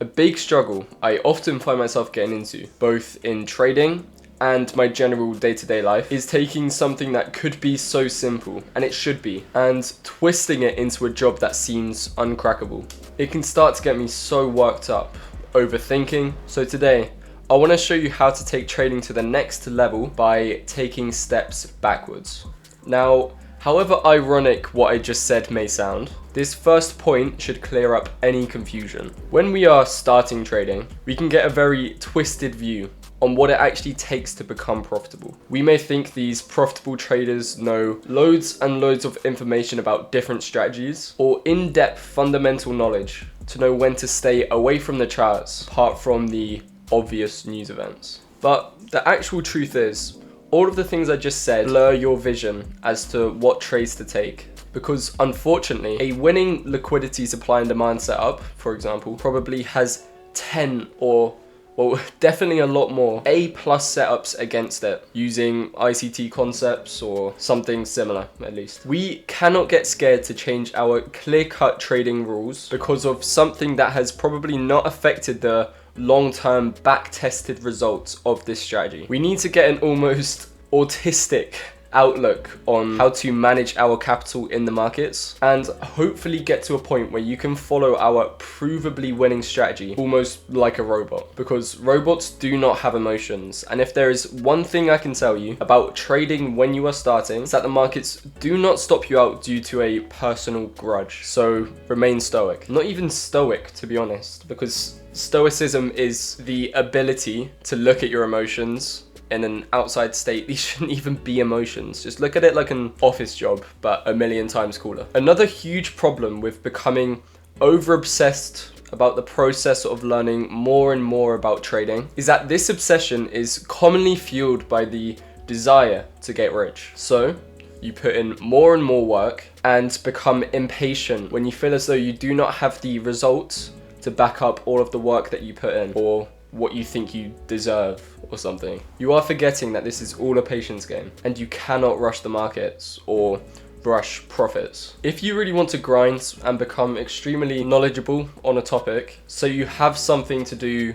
A big struggle I often find myself getting into, both in trading and my general day-to-day life, is taking something that could be so simple, and it should be, and twisting it into a job that seems uncrackable. It can start to get me so worked up, overthinking. So today, I want to show you how to take trading to the next level by taking steps backwards. Now, however ironic what I just said may sound, this first point should clear up any confusion. When we are starting trading, we can get a very twisted view on what it actually takes to become profitable. We may think these profitable traders know loads and loads of information about different strategies, or in-depth fundamental knowledge to know when to stay away from the charts, apart from the obvious news events. But the actual truth is, all of the things I just said blur your vision as to what trades to take. Because unfortunately, a winning liquidity supply and demand setup, for example, probably has 10 or, well, definitely a lot more A+ setups against it, using ICT concepts or something similar at least. We cannot get scared to change our clear-cut trading rules because of something that has probably not affected the long-term back-tested results of this strategy. We need to get an almost autistic outlook on how to manage our capital in the markets, and hopefully get to a point where you can follow our provably winning strategy almost like a robot, because robots do not have emotions. And if there is one thing I can tell you about trading when you are starting, it's that the markets do not stop you out due to a personal grudge. So remain stoic. Not even stoic, to be honest, because stoicism is the ability to look at your emotions in an outside state. These shouldn't even be emotions. Just look at it like an office job, but a million times cooler. Another huge problem with becoming over obsessed about the process of learning more and more about trading is that this obsession is commonly fueled by the desire to get rich. So you put in more and more work and become impatient when you feel as though you do not have the results to back up all of the work that you put in, or what you think you deserve or something. You are forgetting that this is all a patience game, and you cannot rush the markets or rush profits. If you really want to grind and become extremely knowledgeable on a topic, so you have something to do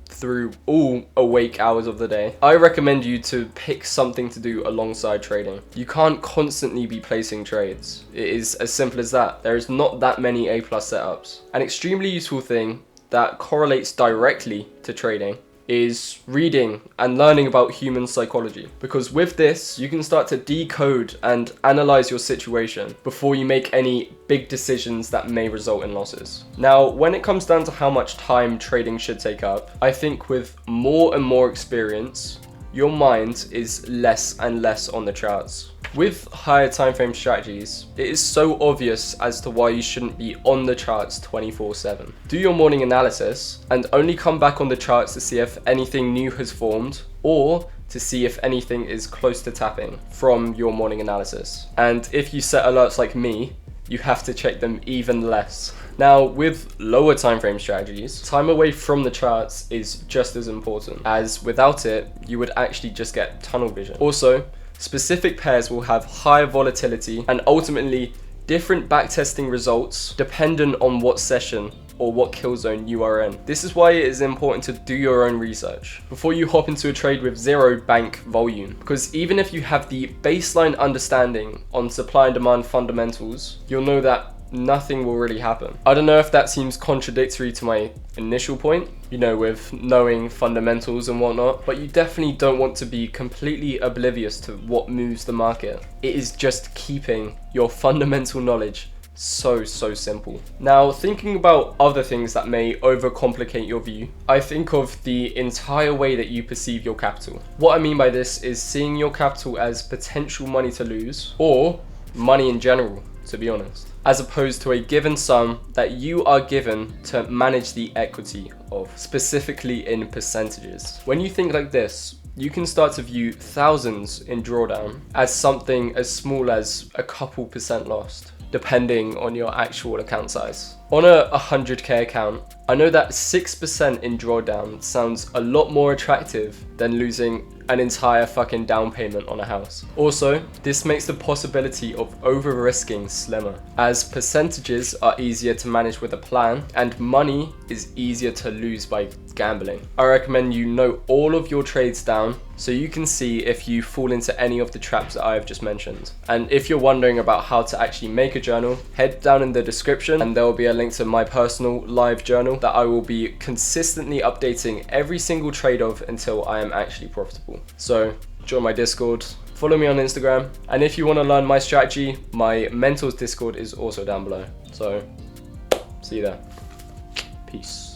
through all awake hours of the day, I recommend you to pick something to do alongside trading. You can't constantly be placing trades. It is as simple as that. There is not that many A+ setups. An extremely useful thing that correlates directly to trading is reading and learning about human psychology, because with this you can start to decode and analyze your situation before you make any big decisions that may result in losses. Now, when it comes down to how much time trading should take up, I think with more and more experience, your mind is less and less on the charts. With higher time frame strategies, it is so obvious as to why you shouldn't be on the charts 24/7. Do your morning analysis and only come back on the charts to see if anything new has formed, or to see if anything is close to tapping from your morning analysis. And if you set alerts like me, you have to check them even less. Now, with lower time frame strategies, time away from the charts is just as important, as without it, you would actually just get tunnel vision. Also, specific pairs will have higher volatility and ultimately different backtesting results dependent on what session or what kill zone you are in. This is why it is important to do your own research before you hop into a trade with zero bank volume, because even if you have the baseline understanding on supply and demand fundamentals, you'll know that nothing will really happen. I don't know if that seems contradictory to my initial point, you know, with knowing fundamentals and whatnot, but you definitely don't want to be completely oblivious to what moves the market. It is just keeping your fundamental knowledge so simple. Now, thinking about other things that may overcomplicate your view, I think of the entire way that you perceive your capital. What I mean by this is seeing your capital as potential money to lose, or money in general, to be honest, as opposed to a given sum that you are given to manage the equity of, specifically in percentages. When you think like this, you can start to view thousands in drawdown as something as small as a couple percent lost, depending on your actual account size. On a 100k account, I know that 6% in drawdown sounds a lot more attractive than losing an entire fucking down payment on a house. Also, this makes the possibility of over-risking slimmer, as percentages are easier to manage with a plan and money is easier to lose by gambling. I recommend you note all of your trades down so you can see if you fall into any of the traps that I have just mentioned. And if you're wondering about how to actually make a journal, head down in the description and there will be a link to my personal live journal that I will be consistently updating every single trade of until I am actually profitable. So join my Discord, follow me on Instagram, and if you want to learn my strategy, my mentors Discord is also down below. So see you there. Peace.